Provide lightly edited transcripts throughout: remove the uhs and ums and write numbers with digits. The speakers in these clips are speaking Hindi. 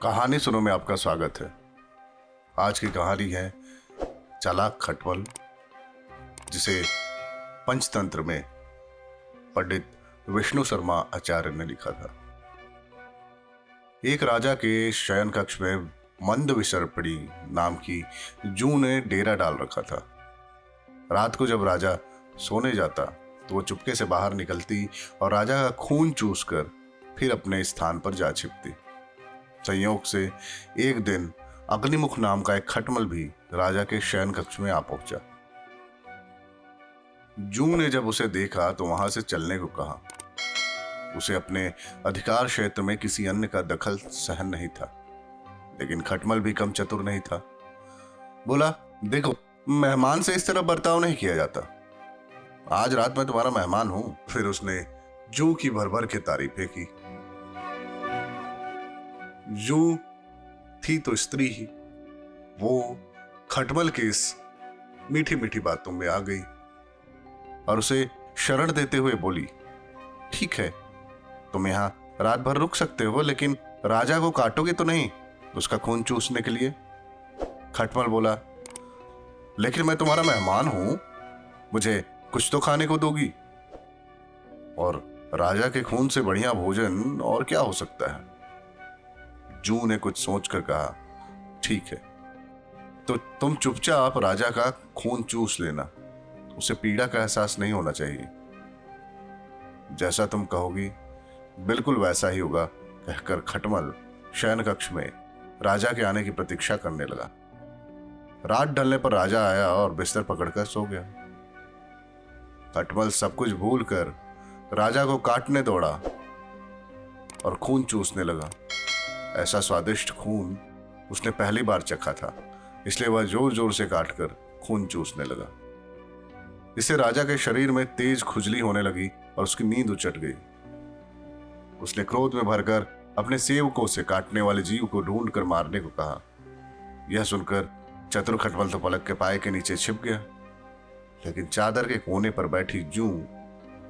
कहानी सुनो में आपका स्वागत है। आज की कहानी है चालाक खटमल, जिसे पंचतंत्र में पंडित विष्णु शर्मा आचार्य ने लिखा था। एक राजा के शयन कक्ष में मंद विसर्पिणी नाम की जू ने डेरा डाल रखा था। रात को जब राजा सोने जाता तो वो चुपके से बाहर निकलती और राजा का खून चूसकर फिर अपने स्थान पर जा छिपती। संयोग से एक दिन अग्निमुख नाम का एक खटमल भी राजा के शयन कक्ष में आ पहुंचा। जू ने जब उसे देखा तो वहां से चलने को कहा। उसे अपने अधिकार क्षेत्र में किसी अन्य का दखल सहन नहीं था, लेकिन खटमल भी कम चतुर नहीं था। बोला, देखो, मेहमान से इस तरह बर्ताव नहीं किया जाता। आज रात मैं तुम्हारा मेहमान हूं। फिर उसने जू की भर भर के तारीफें की। जू थी तो स्त्री ही। वो खटमल की इस मीठी मीठी बातों में आ गई और उसे शरण देते हुए बोली, ठीक है, तुम यहां रात भर रुक सकते हो, लेकिन राजा को काटोगे तो नहीं उसका खून चूसने के लिए। खटमल बोला, लेकिन मैं तुम्हारा मेहमान हूं, मुझे कुछ तो खाने को दोगी। और राजा के खून से बढ़िया भोजन और क्या हो सकता है। जू ने कुछ सोचकर कहा, ठीक है, तो तुम चुपचाप राजा का खून चूस लेना, उसे पीड़ा का एहसास नहीं होना चाहिए। जैसा तुम कहोगी बिल्कुल वैसा ही होगा, कहकर खटमल शयन कक्ष में राजा के आने की प्रतीक्षा करने लगा। रात ढलने पर राजा आया और बिस्तर पकड़कर सो गया। खटमल सब कुछ भूलकर राजा को काटने दौड़ा और खून चूसने लगा। ऐसा स्वादिष्ट खून उसने पहली बार चखा था, इसलिए वह जोर जोर से काटकर खून चूसने लगा। इससे राजा के शरीर में तेज खुजली होने लगी और उसकी नींद उचट गई। उसने क्रोध में भरकर अपने सेवकों से काटने वाले जीव को ढूंढकर मारने को कहा। यह सुनकर चतुर खटमल तो पलक के पाए के नीचे छिप गया, लेकिन चादर के कोने पर बैठी जू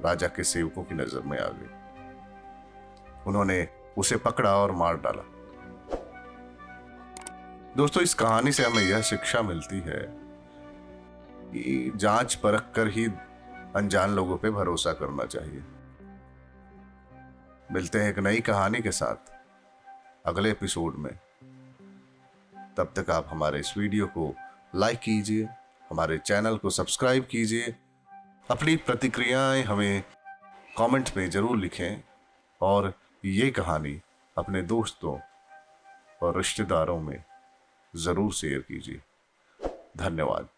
राजा के सेवकों की नजर में आ गई। उन्होंने उसे पकड़ा और मार डाला। दोस्तों, इस कहानी से हमें यह शिक्षा मिलती है कि जांच परख कर ही अनजान लोगों पे भरोसा करना चाहिए। मिलते हैं एक नई कहानी के साथ अगले एपिसोड में। तब तक आप हमारे इस वीडियो को लाइक कीजिए, हमारे चैनल को सब्सक्राइब कीजिए, अपनी प्रतिक्रियाएं हमें कमेंट में जरूर लिखें और ये कहानी अपने दोस्तों और रिश्तेदारों में जरूर शेयर कीजिए। धन्यवाद।